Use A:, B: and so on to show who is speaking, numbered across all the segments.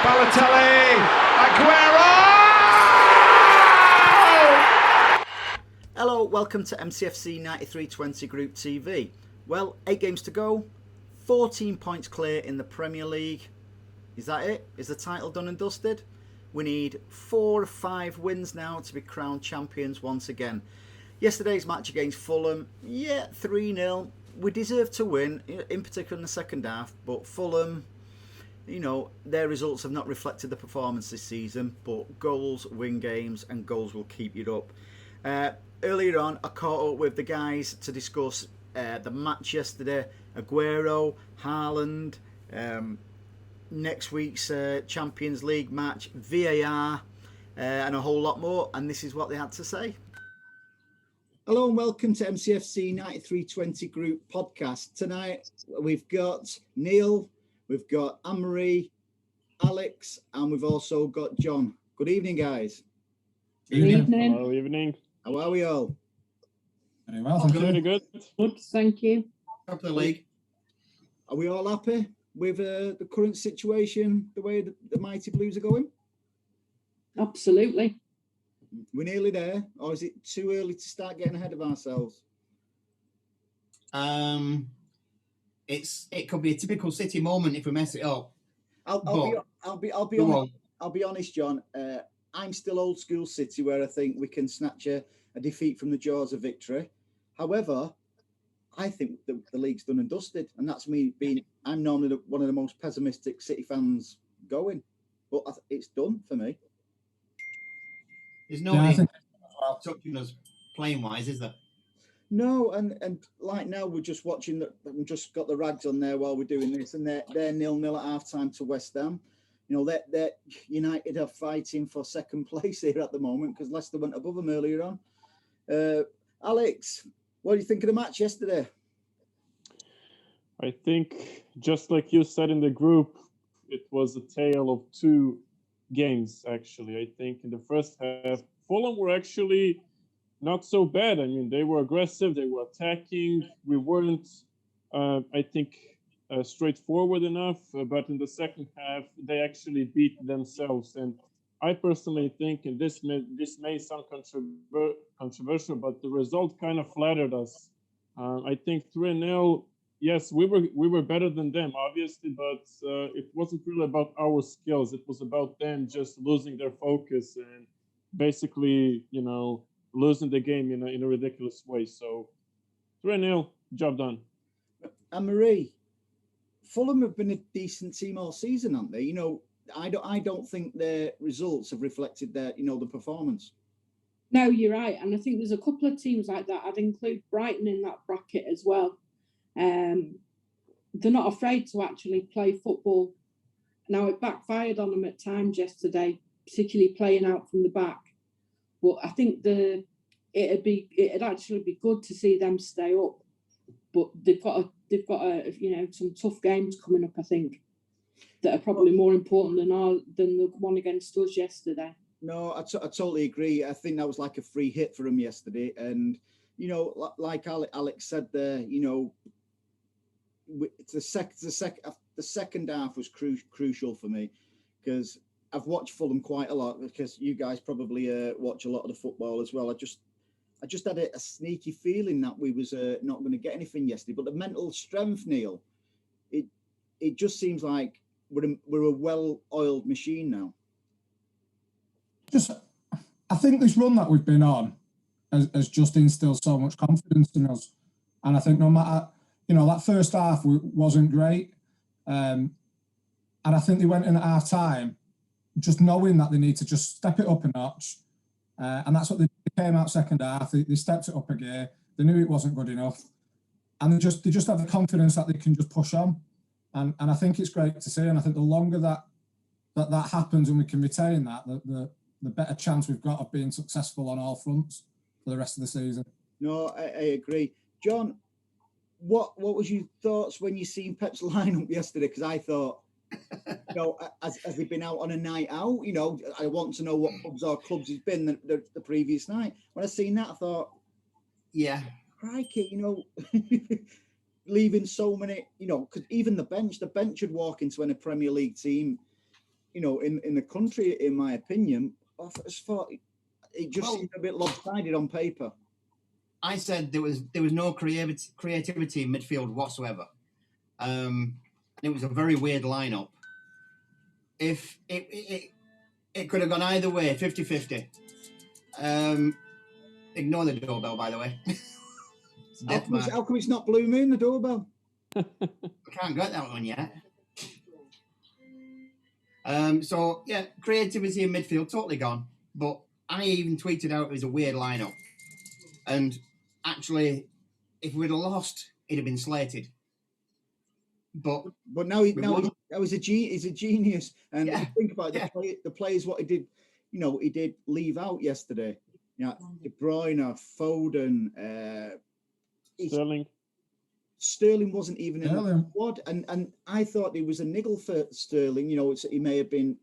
A: Balotelli, Aguero!
B: Hello, welcome to MCFC 9320 Group TV. Well, 8 games to go, 14 points clear in the Premier League. Is that it? Is the title done and dusted? We need 4 or 5 wins now to be crowned champions once again. Yesterday's match against Fulham, 3-0. We deserve to win, in particular in the second half, but Fulham, their results have not reflected the performance this season, but goals win games and goals will keep you up. Earlier on, I caught up with the guys to discuss the match yesterday, Aguero, Haaland, next week's Champions League match, VAR, and a whole lot more, and this is what they had to say. Hello and welcome to MCFC 9320 Group Podcast. Tonight we've got Neil, we've got Anne-Marie, Alex, and we've also got John. Good evening, guys.
C: Good evening.
D: Hello, evening.
B: How are we all?
C: Very well, thank you.
D: Very good.
C: Good, thank you.
E: Top of the league.
B: Are we all happy with the current situation, the way the Mighty Blues are going?
C: Absolutely.
B: We're nearly there, or is it too early to start getting ahead of ourselves?
E: It could be a typical City moment if we mess it up.
B: I'll be honest, John. I'm still old school City, where I think we can snatch a defeat from the jaws of victory. However, I think the league's done and dusted, and that's me being. I'm normally one of the most pessimistic City fans going, but it's done for me.
E: There's nobody touching us playing wise, is there?
B: No, and like now we're just watching we've just got the rags on there while we're doing this, and they're 0-0 at half time to West Ham. They're United are fighting for second place here at the moment because Leicester went above them earlier on. Alex, what do you think of the match yesterday?
D: I think, just like you said in the group, it was a tale of 2 games, actually. I think in the first half, Fulham were actually not so bad. I mean, they were aggressive, they were attacking. We weren't, straightforward enough, but in the second half, they actually beat themselves. And I personally think, and this may sound controversial, but the result kind of flattered us. I think 3-0. Yes, we were better than them, obviously, but it wasn't really about our skills. It was about them just losing their focus and basically, losing the game in a ridiculous way. So 3-0, job done.
B: Anne-Marie, Fulham have been a decent team all season, haven't they? I don't think their results have reflected their, the performance.
C: No, you're right. And I think there's a couple of teams like that. I'd include Brighton in that bracket as well. They're not afraid to actually play football. Now, it backfired on them at times yesterday, particularly playing out from the back. But I think it'd actually be good to see them stay up. But they've got some tough games coming up, I think, that are probably more important than the one against us yesterday. No,
B: I totally agree. I think that was like a free hit for them yesterday. And, like Alex said there, the second half was crucial for me because I've watched Fulham quite a lot because you guys probably watch a lot of the football as well. I just had a sneaky feeling that we was not going to get anything yesterday. But the mental strength, Neil, it just seems like we're a well-oiled machine now.
F: I think this run that we've been on has just instilled so much confidence in us. And I think no matter, that first half wasn't great. And I think they went in at half time just knowing that they need to just step it up a notch. And that's what they came out second half. They stepped it up a gear. They knew it wasn't good enough. And they just have the confidence that they can just push on. And I think it's great to see. And I think the longer that happens and we can retain that, the better chance we've got of being successful on all fronts for the rest of the season.
B: No, I agree. John, what was your thoughts when you seen Pep's lineup yesterday? Because I thought, has he been out on a night out? I want to know what pubs or clubs he's been the previous night. When I seen that, I thought,
E: yeah,
B: crikey, leaving so many, because even the bench would walk into a Premier League team, in the country, in my opinion. I just thought it just seemed a bit lopsided on paper.
E: I said there was no creativity in midfield whatsoever. It was a very weird lineup. If it could have gone either way, 50-50. Ignore the doorbell, by the way.
B: How come it's not Blue Moon, the doorbell?
E: I can't get that one yet. So, yeah, creativity in midfield, totally gone. But I even tweeted out it was a weird lineup. And actually, if we'd have lost, it'd have been slated. But
B: now he's a genius. And think about the players, what he did. He did leave out yesterday. De Bruyne, Foden, Sterling wasn't even in the squad, and I thought he was a niggle for Sterling. He may have been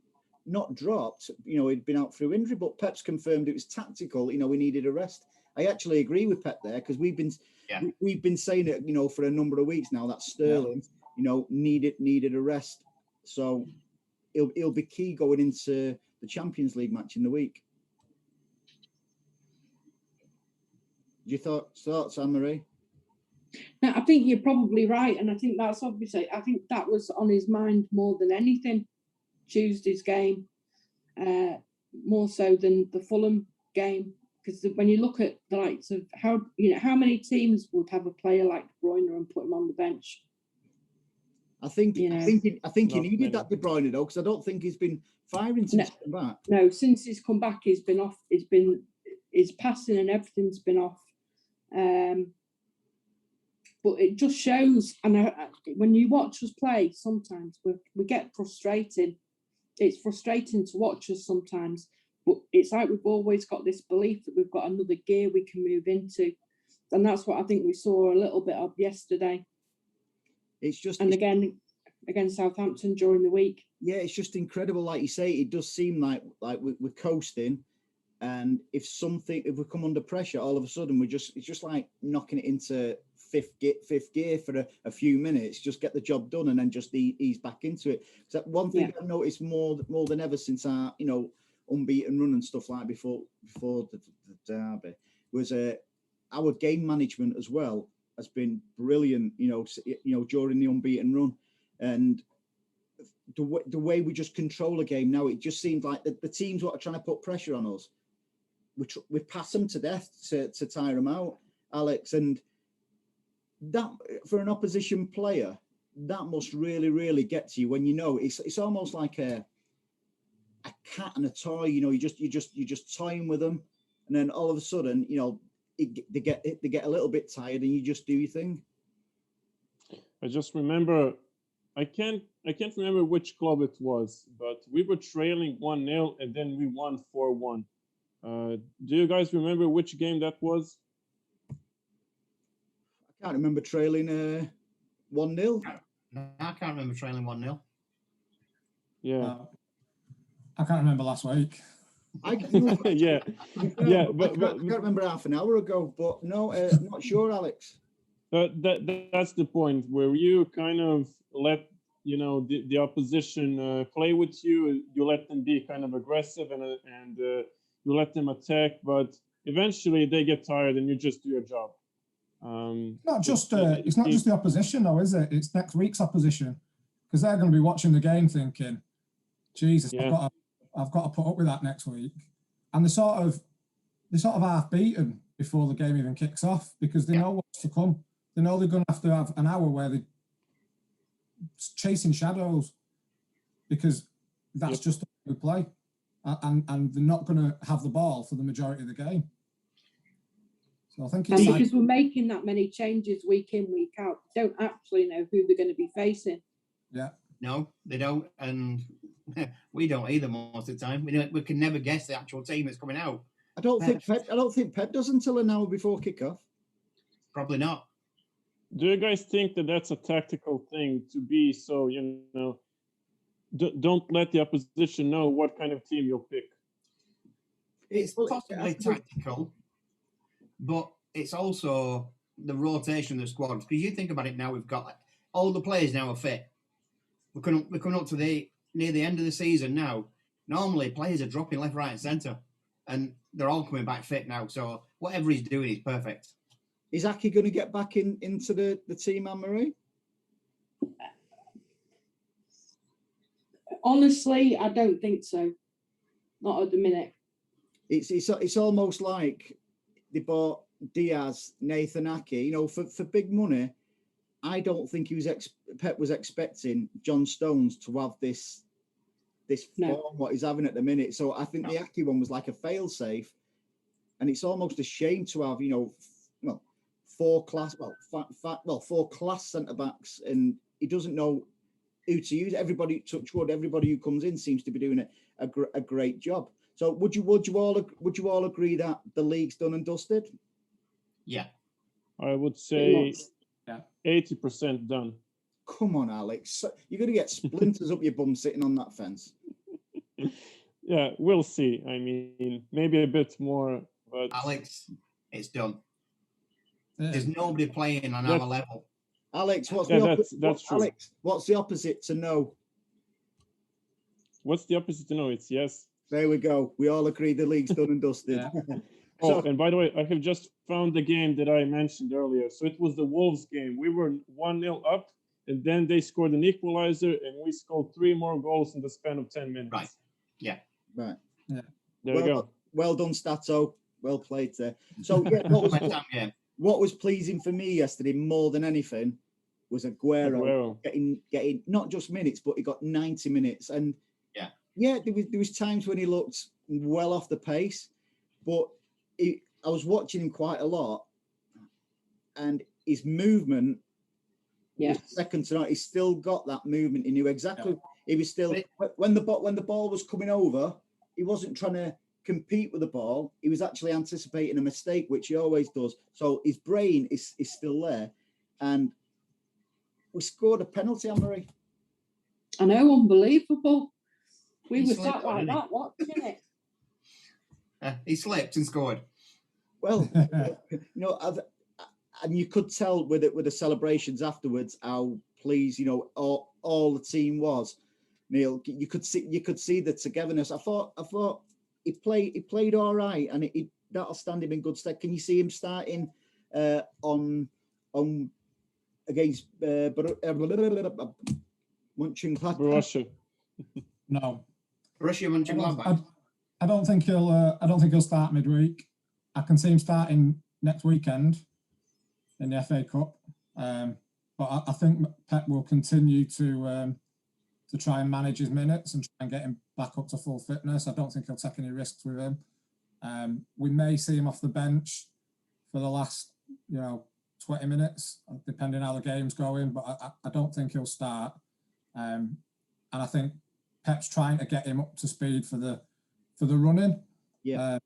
B: not dropped. He'd been out through injury, but Pep's confirmed it was tactical. We needed a rest. I actually agree with Pep there because we've been saying it, for a number of weeks now that Sterling, needed a rest. So it'll be key going into the Champions League match in the week. Your thoughts, Anne-Marie?
C: No, I think you're probably right, and I think that's obviously. I think that was on his mind more than anything. Tuesday's game, more so than the Fulham game, because when you look at the likes of how many teams would have a player like De Bruyne and put him on the bench.
B: I think he needed that De Bruyne though, because I don't think he's been firing since he's come back.
C: No, since he's come back, he's been off. His passing and everything's been off. But it just shows, and when you watch us play, sometimes we get frustrated. It's frustrating to watch us sometimes, but it's like we've always got this belief that we've got another gear we can move into, and that's what I think we saw a little bit of yesterday. Again against Southampton during the week. Yeah,
B: it's just incredible. Like you say, it does seem like we're coasting. And if we come under pressure, all of a sudden it's just like knocking it into fifth gear for a few minutes, just get the job done and then just ease back into it. So one thing I've noticed more than ever since our unbeaten run and stuff like before the derby was our game management as well has been brilliant. During the unbeaten run, and the way we just control a game now, it just seems like the teams what are trying to put pressure on us. We pass them to death to tire them out, Alex. And that, for an opposition player, that must really, really get to you when it's almost like a cat and a toy. You just toying with them, and then all of a sudden, they get a little bit tired, and you just do your thing.
D: I just remember, I can't remember which club it was, but we were trailing 1-0 and then we won 4-1. Do you guys remember which game that was?
B: I can't remember trailing 1-0.
E: No, I can't remember trailing 1-0.
D: Yeah.
F: I can't remember last week.
D: Yeah.
B: But I can't remember half an hour ago, but no, I'm not sure, Alex.
D: That's the point where you kind of let the opposition play with you. You let them be kind of aggressive and you let them attack, but eventually they get tired and you just do your job.
F: It's not just the opposition though, is it? It's next week's opposition, because they're going to be watching the game thinking, Jesus, I've got to put up with that next week. And they're sort of half beaten before the game even kicks off, because they know what's to come. They know they're going to have an hour where they're chasing shadows, because that's just the way we play. And they're not going to have the ball for the majority of the game. So I think it's
C: because we're making that many changes week in, week out, we don't actually know who they're going to be facing.
F: Yeah.
E: No, they don't, and we don't either most of the time. We can never guess the actual team that's coming out.
B: I don't think Pep does until an hour before kickoff.
E: Probably not.
D: Do you guys think that that's a tactical thing to be so, don't let the opposition know what kind of team you'll pick?
E: It's possibly tactical, but it's also the rotation of the squad. Because you think about it now, we've got all the players now are fit. We're coming up to the near the end of the season now, normally players are dropping left, right, and centre, and they're all coming back fit now. So whatever he's doing is perfect.
B: Is Aki going to get back into the team, Anne-Marie?
C: Honestly, I don't think so. Not at the minute.
B: It's almost like they bought Diaz, Nathan Aki, you know, for big money. I don't think Pep was expecting John Stones to have this form what he's having at the minute. So I think the Aki one was like a fail-safe, and it's almost a shame to have, you know, four class centre backs, and he doesn't know who to use. Everybody, touch wood, everybody who comes in seems to be doing a great job. So would you all agree that the league's done and dusted?
E: Yeah,
D: I would say 80% done.
B: Come on, Alex. You're going to get splinters up your bum sitting on that fence.
D: Yeah, we'll see. I mean, maybe a bit more, but
E: Alex, it's done. There's nobody playing on our level.
B: Alex, what's
D: that's true.
B: Alex, what's the opposite to no?
D: What's the opposite to no? It's yes.
B: There we go. We all agree the league's done and dusted.
D: Oh, and by the way, I have just found the game that I mentioned earlier. So it was the Wolves game. We were 1-0 up, and then they scored an equalizer, and we scored 3 more goals in the span of 10 minutes.
E: Right. Yeah.
B: Right.
F: Yeah.
D: There we go.
B: Well done, Stato. Well played there. So yeah, what was pleasing for me yesterday more than anything was Aguero. getting not just minutes, but he got 90 minutes. And yeah, there was times when he looked well off the pace, but I was watching him quite a lot, and his movement was second to none. He still got that movement. He knew exactly. Yeah. He was still when the ball was coming over, he wasn't trying to compete with the ball. He was actually anticipating a mistake, which he always does. So his brain is still there, and we scored a penalty, Anne-Marie.
C: I know, unbelievable. We were sat like that watching it.
E: He slipped and scored.
B: Well, you know, and you could tell with the celebrations afterwards how pleased, you know, all the team was. Neil, you could see the togetherness. I thought he played all right, and that'll stand him in good stead. Can you see him starting on against Mönchengladbach?
D: Russia.
F: No.
E: Russia, Mönchengladbach.
F: I don't think he'll start midweek. I can see him starting next weekend in the FA Cup. But I think Pep will continue to try and manage his minutes and try and get him back up to full fitness. I don't think he'll take any risks with him. We may see him off the bench for the last, 20 minutes, depending how the game's going. But I don't think he'll start. And I think Pep's trying to get him up to speed for the running.
B: Yeah.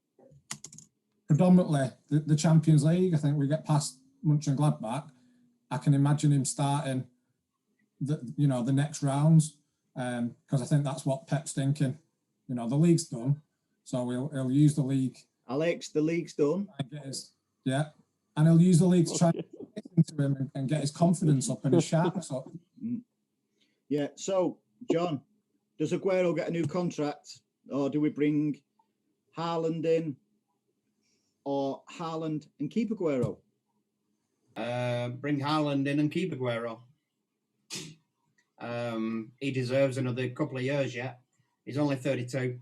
F: Predominantly the Champions League. I think we get past Mönchengladbach. I can imagine him starting the next rounds, because I think that's what Pep's thinking. The league's done, so he'll use the league.
B: Alex, the league's done.
F: And he'll use the league to try and get into him and get his confidence up and his sharpness up.
B: Yeah. So, John, does Aguero get a new contract, or do we bring Haaland in, or Haaland and keep Aguero?
E: Bring Haaland in and keep Aguero. He deserves another couple of years yet. He's only 32.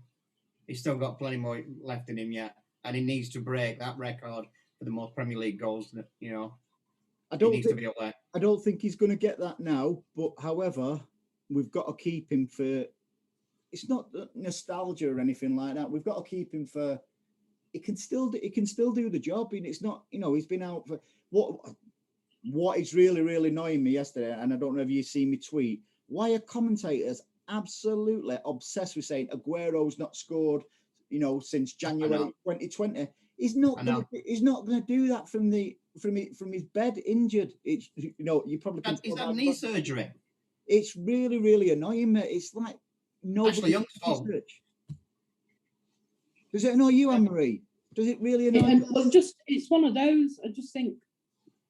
E: He's still got plenty more left in him yet, and he needs to break that record for the most Premier League goals.
B: I don't think he's going to get that now. But however, we've got to keep him for. It's not nostalgia or anything like that. We've got to keep him for. He can still do the job, and it's not. He's been out for what is really, really annoying me yesterday, and I don't know if you've seen me tweet. Why are commentators absolutely obsessed with saying Aguero's not scored, since January 2020? He's not going to do that from his bed injured. It's you probably can.
E: He's had knee surgery.
B: It's really, really annoying me. It's like nobody. Does it annoy you, Anne-Marie? Does it really annoy you?
C: It's one of those. I just think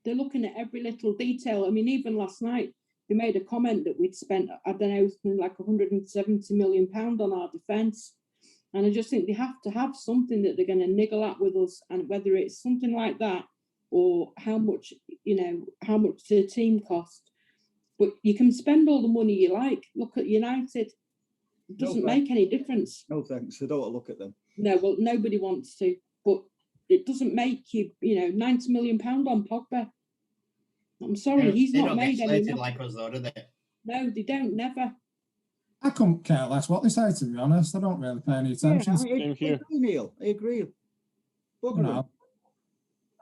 C: they're looking at every little detail. I mean, even last night, they made a comment that we'd spent, I don't know, something like £170 million on our defence. And I just think they have to have something that they're going to niggle at with us, and whether it's something like that or how much the team cost. But you can spend all the money you like. Look at United. It doesn't make any difference.
B: No thanks. I don't want to look at them.
C: No, well, nobody wants to. But it doesn't make you, £90 million on Pogba. I'm sorry, he's not made any.
E: They don't get slated like us, though, do they?
C: No, they don't. Never.
F: I couldn't care less what they say, to be honest. I don't really pay any attention.
B: I agree, Neil. I agree.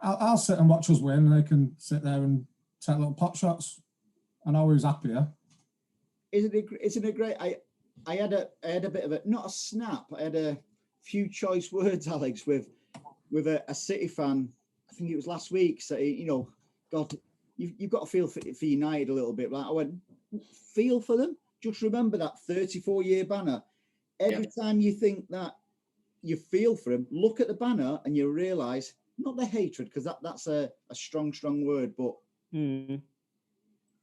F: I'll sit and watch us win, and they can sit there and take little pot shots. I know who's happier.
B: Isn't it great? I had a bit of a, not a snap. I had a few choice words, Alex, with a City fan. I think it was last week. Say, God, you've got to feel for United a little bit. Like I went, feel for them. Just remember that 34-year banner. Every time you think that you feel for them, look at the banner and you realise, not the hatred, because that's a strong word, but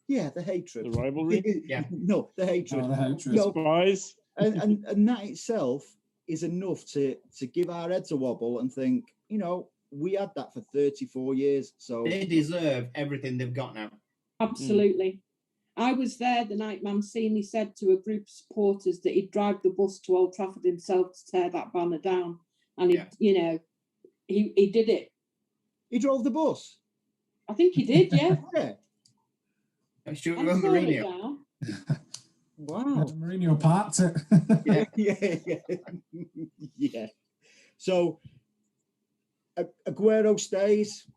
B: yeah, the hatred.
D: The rivalry?
B: No, the hatred.
F: Oh, the hatred.
D: Spies.
B: And that itself is enough to give our heads a wobble and think, we had that for 34 years. So
E: they deserve everything they've got now.
C: Absolutely. I was there the night Mancini said to a group of supporters that he'd drive the bus to Old Trafford himself to tear that banner down. And he did it.
B: He drove the bus?
C: I think he did, yeah.
B: Yeah.
E: I should remember Mourinho.
B: Wow.
F: Mourinho parked it.
B: Yeah. So Aguero stays,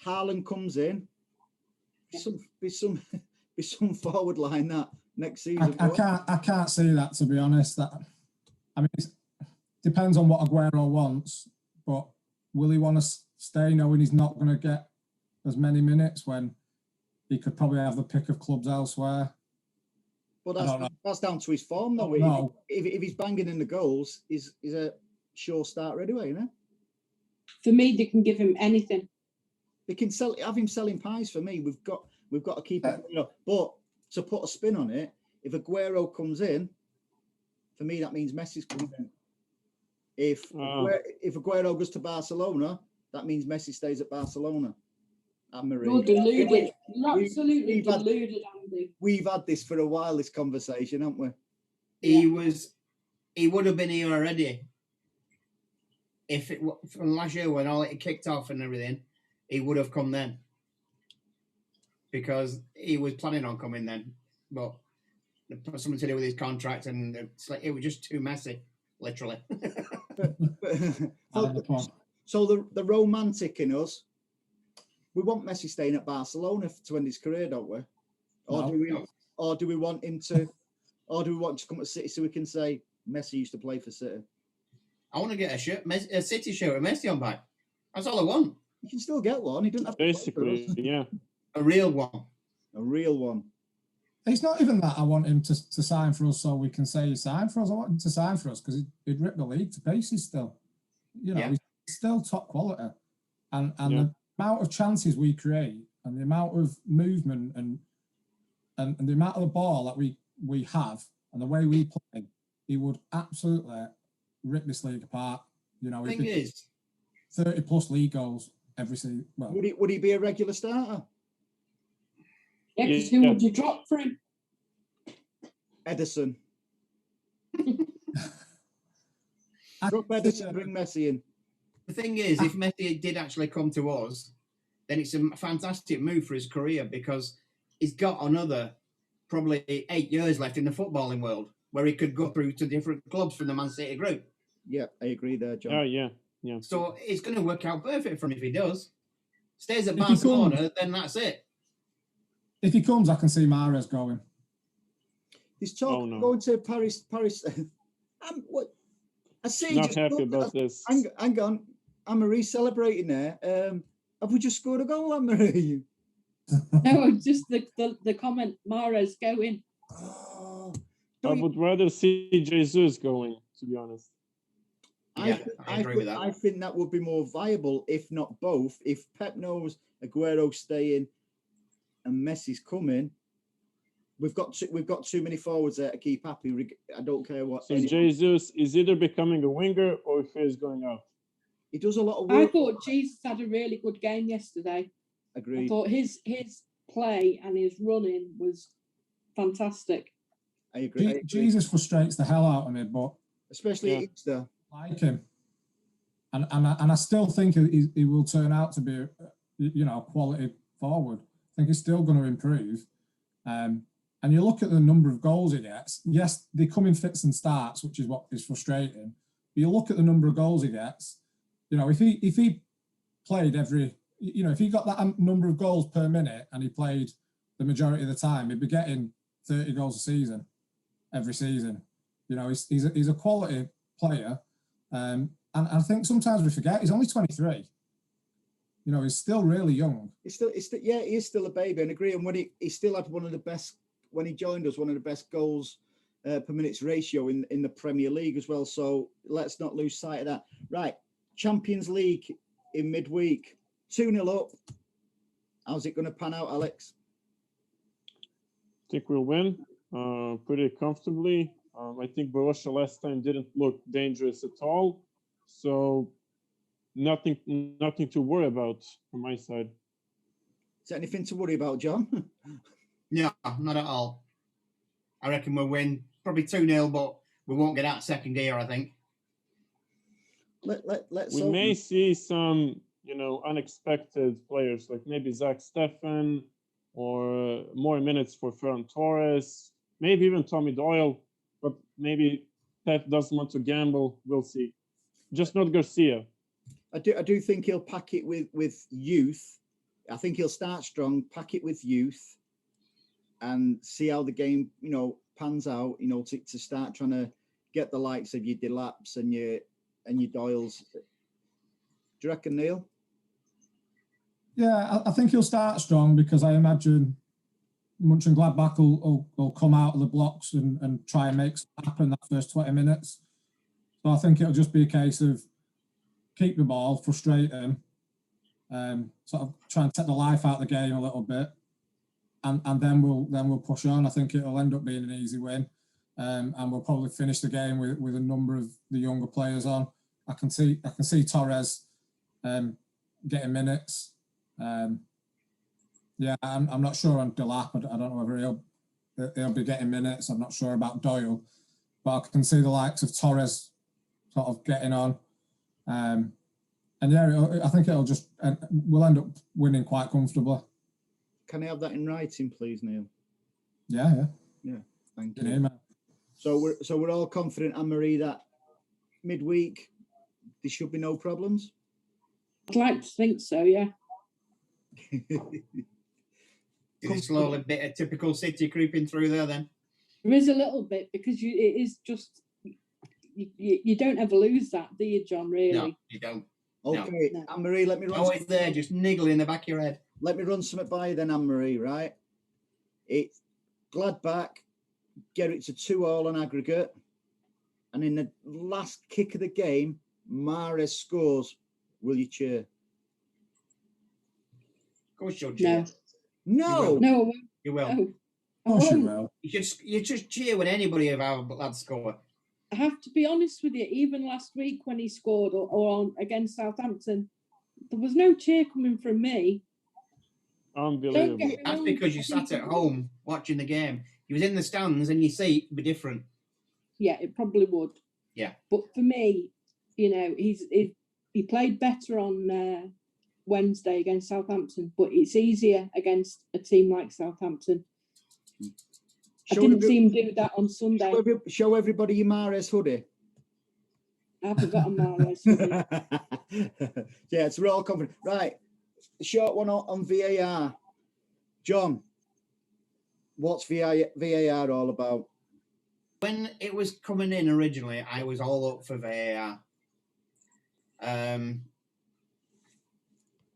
B: Haaland comes in. Be some forward line that next season.
F: I can't see that, to be honest. It depends on what Aguero wants, but will he want to stay knowing he's not going to get as many minutes when he could probably have the pick of clubs elsewhere?
B: Well, that's down to his form, though.
F: No.
B: If he's banging in the goals, he's a sure starter anyway,
C: For me, they can give him anything.
B: They can have him selling pies for me. We've got to keep it, But to put a spin on it, if Aguero comes in, for me that means Messi's coming in. If Aguero goes to Barcelona, that means Messi stays at Barcelona. Anne-Marie.
C: You're deluded. You're absolutely deluded, Andy.
B: We've had this for a while, this conversation, haven't we?
E: He would have been here already. If it from last year when all it kicked off and everything, he would have come then. Because he was planning on coming then. But something to do with his contract, and it was just too messy, literally.
B: So the romantic in us, we want Messi staying at Barcelona to end his career, don't we? Or do we want him to come to City so we can say Messi used to play for City?
E: I want to get a City shirt with Messi on back. That's all I want.
B: You can still get one. He doesn't have
D: basically,
B: to
E: a real one.
B: A real one.
F: It's not even that I want him to sign for us so we can say he signed for us. I want him to sign for us because he'd rip the league to pieces still. He's still top quality. And the amount of chances we create and the amount of movement and the amount of the ball that we have and the way we play, he would absolutely rip this league apart.
E: The thing is,
F: 30 plus league goals every season. Well,
B: would he be a regular starter?
C: Yeah, because who would you drop for him?
B: Edison. Drop Edison, bring Messi in.
E: The thing is, if Messi did actually come to us, then it's a fantastic move for his career because he's got another probably 8 years left in the footballing world where he could go through to different clubs from the Man City group.
B: Yeah, I agree there, John.
D: Oh, yeah.
E: So it's going to work out perfect for him if he does. Stays at Barcelona, then that's it.
F: If he comes, I can see Mahrez going.
B: He's talking going to Paris. What? I see.
D: Not happy about this.
B: Hang on. Anne-Marie celebrating there. Have we just scored a goal, Anne-Marie?
C: No, just the comment, Mahrez going.
B: Oh,
D: I would rather see Jesus going, to be honest.
E: I agree with that.
B: I think that would be more viable, if not both. If Pep knows Aguero's staying and Messi's coming, We've got too many forwards there to keep happy. I don't care what.
D: So Jesus is either becoming a winger or if he's going out.
B: He does a lot of
C: I
B: work.
C: thought Jesus had a really good game yesterday.
B: Agreed.
C: I thought his play and his running was fantastic.
B: I agree.
F: Jesus frustrates the hell out of me, but
B: especially at Easter.
F: I like him, and I still think he will turn out to be a quality forward. I think he's still going to improve. And you look at the number of goals he gets. Yes, they come in fits and starts, which is what is frustrating. But you look at the number of goals he gets. If he played if he got that number of goals per minute and he played the majority of the time, he'd be getting 30 goals a season every season. He's a quality player, and I think sometimes we forget he's only 23. He's still really young.
B: He is still a baby, and agree. And when he still had one of the best when he joined us, one of the best goals per minutes ratio in the Premier League as well. So let's not lose sight of that. Right, Champions League in midweek, 2-0 up. How's it going to pan out, Alex?
D: I think we'll win pretty comfortably. I think Borussia last time didn't look dangerous at all, so nothing to worry about from my side.
B: Is there anything to worry about, John?
E: No, not at all. I reckon we'll win probably 2-0, but we won't get out second gear, I think.
B: Let's
D: we may see some, unexpected players, like maybe Zach Steffen, or more minutes for Ferran Torres, maybe even Tommy Doyle, but maybe Pep doesn't want to gamble. We'll see. Just not Garcia.
B: I do think he'll pack it with youth. I think he'll start strong, pack it with youth, and see how the game, pans out. To start trying to get the likes of your Delaps and your Doyles. Do you reckon, Neil?
F: Yeah, I think he'll start strong because I imagine Mönchengladbach will come out of the blocks and try and make something happen that first 20 minutes. So I think it'll just be a case of keep the ball, frustrate him, sort of try and take the life out of the game a little bit, and then we'll push on. I think it'll end up being an easy win, and we'll probably finish the game with a number of the younger players on. I can see Torres getting minutes. I'm not sure on Delap. I don't know whether he'll be getting minutes. I'm not sure about Doyle, but I can see the likes of Torres sort of getting on. I think we'll end up winning quite comfortably.
B: Can I have that in writing, please, Neil?
F: Yeah.
B: Thank you. So we're all confident, Anne-Marie, that midweek there should be no problems.
C: I'd like to think so, yeah.
E: Is it slowly a bit of typical City creeping through there then?
C: There is a little bit because it is just you don't ever lose that, do you, John? Really?
E: No, you don't.
B: Okay,
C: No.
B: Anne-Marie, let me run.
E: Always there, just niggling in the back of your head.
B: Let me run something by you then, Anne-Marie. Right? It's Gladbach get it to 2-2 on aggregate, and in the last kick of the game, Mahrez scores. Will you cheer?
E: Of course you'll cheer.
B: No.
C: No.
E: You will.
C: No.
F: Of course you will.
E: You just cheer when anybody of our lads score.
C: I have to be honest with you, even last week when he scored or against Southampton, there was no cheer coming from me.
D: Unbelievable.
E: That's because you sat at home watching the game. He was in the stands and your seat would be different.
C: Yeah, it probably would.
E: Yeah.
C: But for me, he played better on Wednesday against Southampton, but it's easier against a team like Southampton. I didn't see him do that on Sunday.
B: Show everybody your Mahrez hoodie.
C: I haven't got a Mahrez hoodie.
B: Yeah, it's all confident. Right, short one on VAR. John, what's VAR all about?
E: When it was coming in originally, I was all up for VAR. And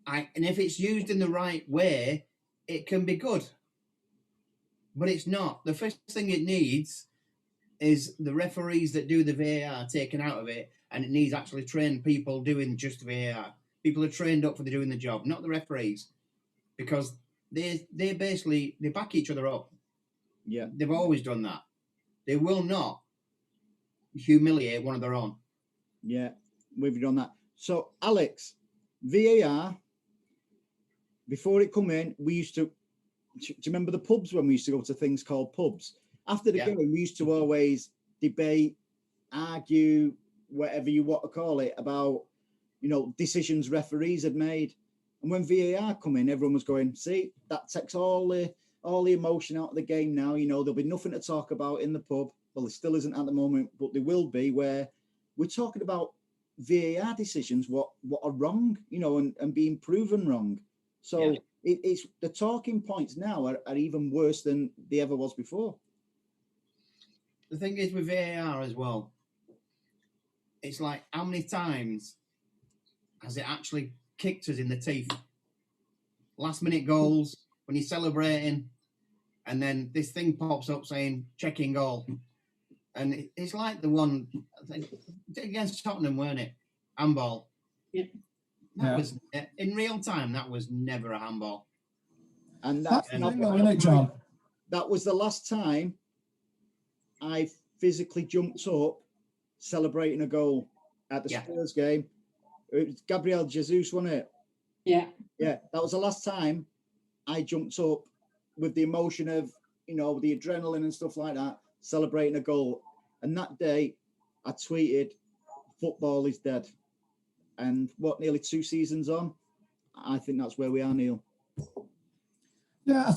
E: if it's used in the right way, it can be good. But it's not. The first thing it needs is the referees that do the VAR taken out of it, and it needs actually trained people doing just VAR. People are trained up for doing the job, not the referees, because they back each other up.
B: Yeah.
E: They've always done that. They will not humiliate one of their own.
B: Yeah, we've done that. So, Alex, VAR, before it come in, we used to, do you remember the pubs when we used to go to things called pubs? After the game, we used to always debate, argue, whatever you want to call it, about, decisions referees had made. And when VAR come in, everyone was going, see, that takes all the emotion out of the game now. There'll be nothing to talk about in the pub. Well, there still isn't at the moment, but there will be, where we're talking about VAR decisions, what are wrong, and being proven wrong. So it's the talking points now are even worse than they ever was before.
E: The thing is with VAR as well, it's like, how many times has it actually kicked us in the teeth? Last minute goals, when you're celebrating, and then this thing pops up saying checking goal. And it's like the one against Tottenham, weren't it? Handball.
C: Yeah.
E: That was, in real time, that was never a handball.
B: And
F: That's the thing, isn't it, John?
B: That was the last time I physically jumped up celebrating a goal at the Spurs game. It was Gabriel Jesus, wasn't it?
C: Yeah.
B: Yeah, that was the last time I jumped up with the emotion of, the adrenaline and stuff like that, celebrating a goal. And that day, I tweeted, football is dead. And nearly 2 seasons on, I think that's where we are, Neil.
F: Yeah,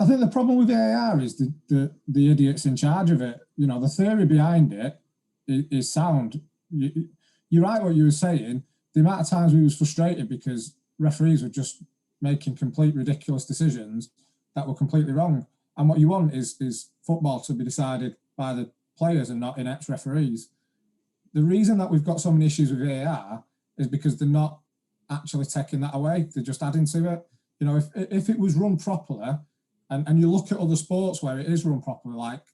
F: I think the problem with VAR is the idiots in charge of it. The theory behind it is sound. You're right what you were saying. The amount of times we was frustrated because referees were just making complete ridiculous decisions that were completely wrong. And what you want is football to be decided by the players and not inept referees. The reason that we've got so many issues with VAR is because they're not actually taking that away. They're just adding to it. If it was run properly, and you look at other sports where it is run properly, like,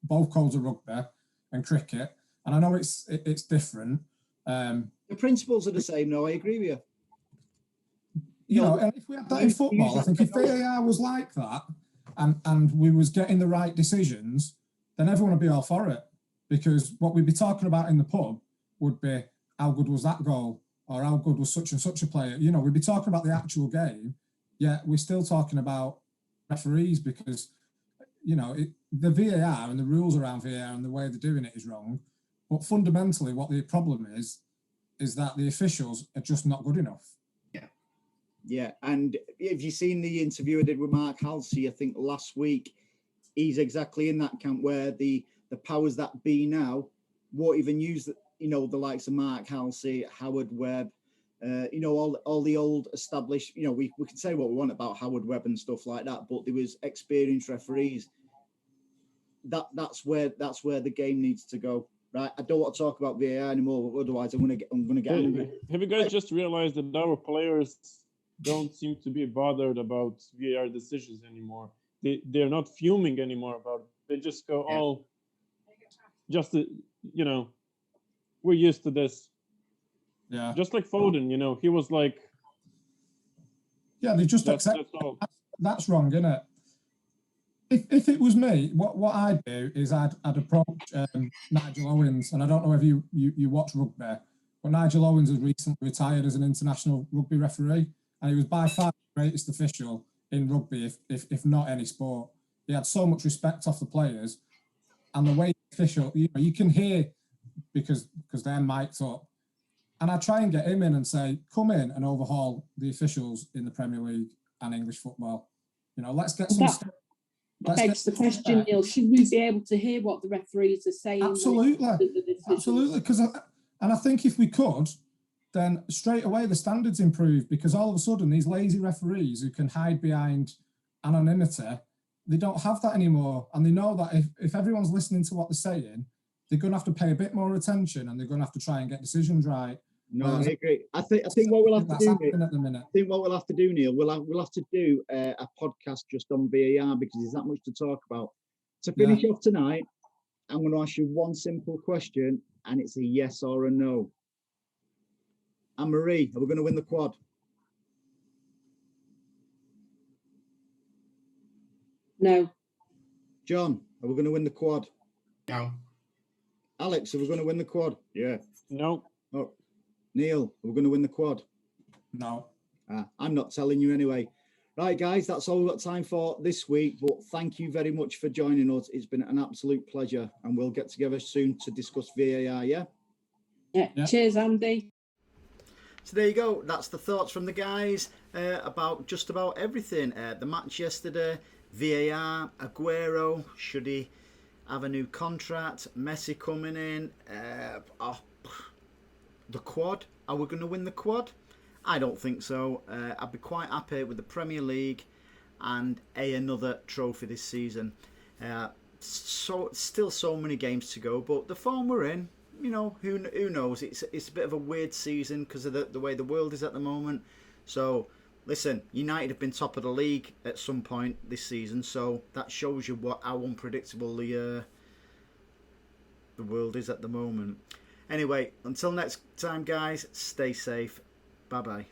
F: both codes of rugby and cricket, and I know it's different.
B: The principles are the same, no, I agree with you.
F: And if we had that in football, I think if VAR was like that and we was getting the right decisions, then everyone would be all for it. Because what we'd be talking about in the pub would be how good was that goal, or how good was such and such a player. We'd be talking about the actual game, yet we're still talking about referees because, the VAR and the rules around VAR and the way they're doing it is wrong. But fundamentally, what the problem is that the officials are just not good enough.
B: Yeah, and have you seen the interview I did with Mark Halsey, I think last week? He's exactly in that camp where the powers that be now won't even use the likes of Mark Halsey, Howard Webb, all the old established, we can say what we want about Howard Webb and stuff like that, but there was experienced referees. That's where the game needs to go. Right, I don't want to talk about VAR anymore, but otherwise I'm gonna get angry.
D: Have you guys just realized that our players don't seem to be bothered about VAR decisions anymore? They're not fuming anymore about it. They just go, we're used to this.
F: Yeah.
D: Just like Foden, he was like,
F: they just accept that's wrong, isn't it? If it was me, what I'd do is I'd approach Nigel Owens, and I don't know if you watch rugby, but Nigel Owens has recently retired as an international rugby referee, and he was by far the greatest official in rugby, if not any sport. He had so much respect off the players, and the way the official, you can hear because they're mic'd up. And I try and get him in and say, come in and overhaul the officials in the Premier League and English football. Let's get some.
C: That begs the question, Neil. Should we be able to hear what the referees are saying?
F: Absolutely, absolutely. And I think if we could, then straight away the standards improve, because all of a sudden these lazy referees who can hide behind anonymity, they don't have that anymore, and they know that if everyone's listening to what they're saying, they're going to have to pay a bit more attention, and they're going to have to try and get decisions right.
B: No, I agree. I think what we'll have to do, Neil,
F: at the minute.
B: I think what we'll have to do, Neil, we'll have to do a podcast just on VAR, because there's that much to talk about. To finish off tonight, I'm going to ask you one simple question, and it's a yes or a no. Anne-Marie, are we going to win the quad?
C: No.
B: John, are we going to win the quad?
E: No.
B: Alex, are we going to win the quad? Yeah.
D: No.
B: Oh, Neil, are we going to win the quad?
F: No.
B: I'm not telling you anyway. Right, guys, that's all we've got time for this week. But thank you very much for joining us. It's been an absolute pleasure. And we'll get together soon to discuss VAR, yeah?
C: Yeah. Cheers, Andy.
B: So there you go. That's the thoughts from the guys about just about everything. The match yesterday, VAR, Aguero, should he have a new contract? Messi coming in. The quad. Are we going to win the quad? I don't think so. I'd be quite happy with the Premier League and another trophy this season. Still so many games to go, but the form we're in, you know, who knows? It's a bit of a weird season because of the way the world is at the moment. So listen, United have been top of the league at some point this season, so that shows you how unpredictable the world is at the moment. Anyway, until next time, guys, stay safe. Bye bye.